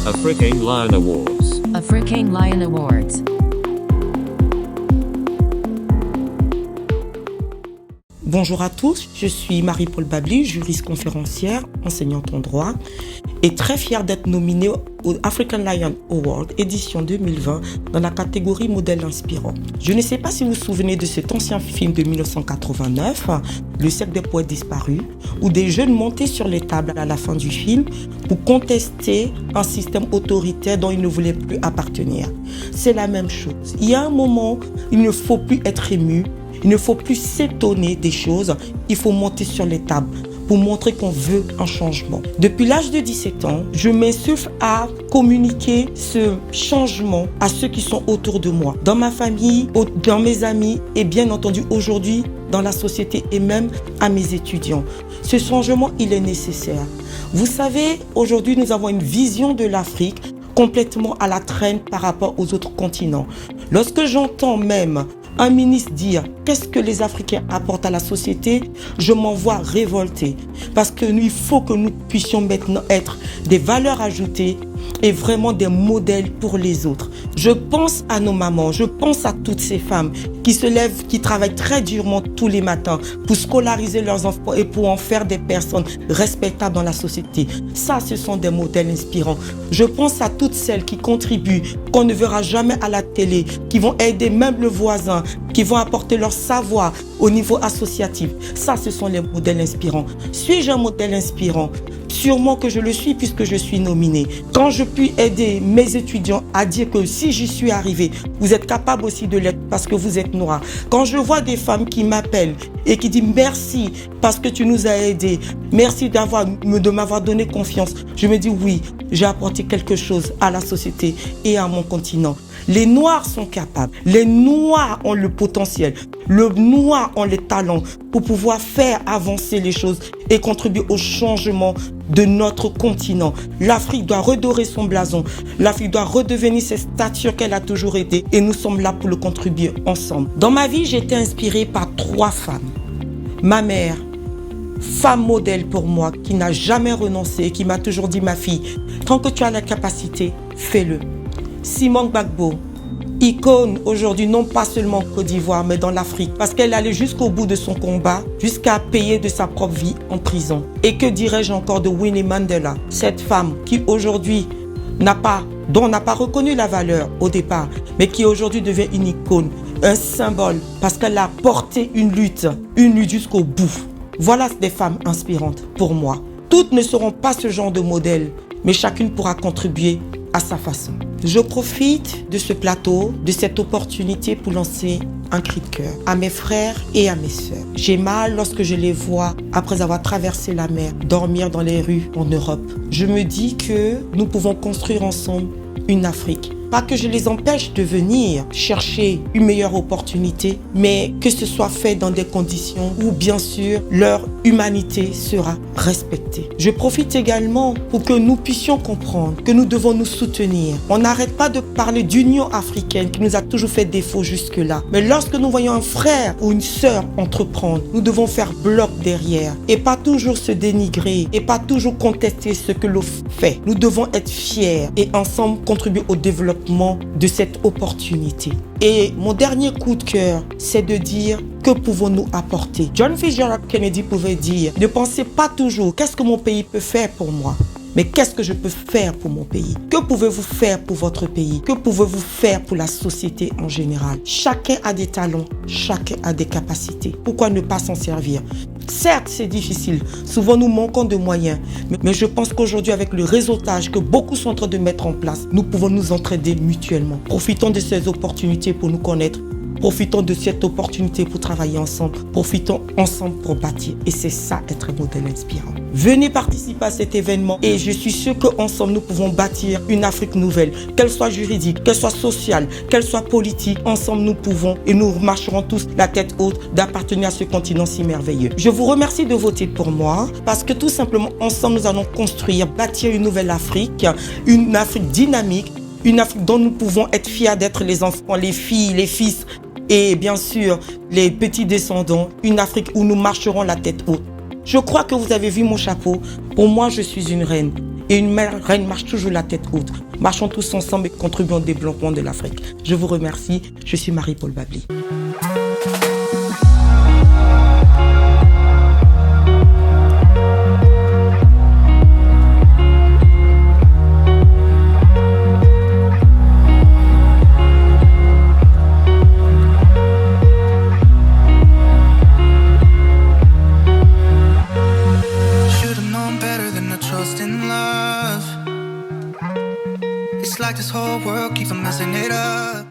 African Lion Awards. African Lion Awards. Bonjour à tous, je suis Marie-Paul Babli, juriste conférencière, enseignante en droit et très fière d'être nominée au African Lion Award édition 2020 dans la catégorie modèle inspirant. Je ne sais pas si vous vous souvenez de cet ancien film de 1989, Le cercle des poètes disparus, où des jeunes montaient sur les tables à la fin du film pour contester un système autoritaire dont ils ne voulaient plus appartenir. C'est la même chose. Il y a un moment, il ne faut plus être ému. Il ne faut plus s'étonner des choses, il faut monter sur les tables pour montrer qu'on veut un changement. Depuis l'âge de 17 ans, je m'insuffle à communiquer ce changement à ceux qui sont autour de moi, dans ma famille, dans mes amis et bien entendu aujourd'hui dans la société et même à mes étudiants. Ce changement, il est nécessaire. Vous savez, aujourd'hui, nous avons une vision de l'Afrique complètement à la traîne par rapport aux autres continents. Lorsque j'entends même un ministre dire qu'est-ce que les Africains apportent à la société, je m'en vois révolter. Parce qu'il faut que nous puissions maintenant être des valeurs ajoutées et vraiment des modèles pour les autres. Je pense à nos mamans, je pense à toutes ces femmes qui se lèvent, qui travaillent très durement tous les matins pour scolariser leurs enfants et pour en faire des personnes respectables dans la société. Ça, ce sont des modèles inspirants. Je pense à toutes celles qui contribuent, qu'on ne verra jamais à la télé, qui vont aider même le voisin, qui vont apporter leur savoir au niveau associatif. Ça, ce sont les modèles inspirants. Suis-je un modèle inspirant ? Sûrement que je le suis puisque je suis nominée. Quand je puis aider mes étudiants à dire que si j'y suis arrivée, vous êtes capable aussi de l'être parce que vous êtes noir. Quand je vois des femmes qui m'appellent et qui disent merci parce que tu nous as aidés, merci de m'avoir donné confiance, je me dis oui, j'ai apporté quelque chose à la société et à mon continent. Les Noirs sont capables, les Noirs ont le potentiel, les Noirs ont les talents pour pouvoir faire avancer les choses et contribuer au changement de notre continent. L'Afrique doit redorer son blason, l'Afrique doit redevenir cette stature qu'elle a toujours été et nous sommes là pour le contribuer ensemble. Dans ma vie, j'ai été inspirée par 3 femmes. Ma mère, femme modèle pour moi, qui n'a jamais renoncé et qui m'a toujours dit, ma fille, tant que tu as la capacité, fais-le. Simone Gbagbo, icône aujourd'hui non pas seulement en Côte d'Ivoire mais dans l'Afrique parce qu'elle allait jusqu'au bout de son combat, jusqu'à payer de sa propre vie en prison. Et que dirais-je encore de Winnie Mandela, cette femme qui aujourd'hui dont on n'a pas reconnu la valeur au départ, mais qui aujourd'hui devient une icône, un symbole parce qu'elle a porté une lutte jusqu'au bout. Voilà des femmes inspirantes pour moi. Toutes ne seront pas ce genre de modèle, mais chacune pourra contribuer à sa façon. Je profite de ce plateau, de cette opportunité pour lancer un cri de cœur à mes frères et à mes sœurs. J'ai mal lorsque je les vois, après avoir traversé la mer, dormir dans les rues en Europe. Je me dis que nous pouvons construire ensemble une Afrique. Pas que je les empêche de venir chercher une meilleure opportunité, mais que ce soit fait dans des conditions où, bien sûr, leur humanité sera respectée. Je profite également pour que nous puissions comprendre que nous devons nous soutenir. On n'arrête pas de parler d'Union africaine qui nous a toujours fait défaut jusque-là. Mais lorsque nous voyons un frère ou une sœur entreprendre, nous devons faire bloc derrière et pas toujours se dénigrer et pas toujours contester ce que l'on fait. Nous devons être fiers et ensemble contribuer au développement de cette opportunité. Et mon dernier coup de cœur, c'est de dire que pouvons-nous apporter. John Fitzgerald Kennedy pouvait dire, ne pensez pas toujours qu'est-ce que mon pays peut faire pour moi, mais qu'est-ce que je peux faire pour mon pays? Que pouvez-vous faire pour votre pays? Que pouvez-vous faire pour la société en général? Chacun a des talents, chacun a des capacités. Pourquoi ne pas s'en servir? Certes, c'est difficile. Souvent, nous manquons de moyens. Mais je pense qu'aujourd'hui, avec le réseautage que beaucoup sont en train de mettre en place, nous pouvons nous entraider mutuellement. Profitons de ces opportunités pour nous connaître. Profitons de cette opportunité pour travailler ensemble. Profitons ensemble pour bâtir. Et c'est ça, être un modèle inspirant. Venez participer à cet événement et je suis sûr qu'ensemble, nous pouvons bâtir une Afrique nouvelle. Qu'elle soit juridique, qu'elle soit sociale, qu'elle soit politique. Ensemble, nous pouvons et nous marcherons tous la tête haute d'appartenir à ce continent si merveilleux. Je vous remercie de voter pour moi parce que tout simplement, ensemble, nous allons construire, bâtir une nouvelle Afrique, une Afrique dynamique, une Afrique dont nous pouvons être fiers d'être les enfants, les filles, les fils, et bien sûr les petits descendants, une Afrique où nous marcherons la tête haute. Je crois que vous avez vu mon chapeau. Pour moi, je suis une reine. Et une reine marche toujours la tête haute. Marchons tous ensemble et contribuons au développement de l'Afrique. Je vous remercie. Je suis Marie-Paul Babli. It's like this whole world keeps on messing it up.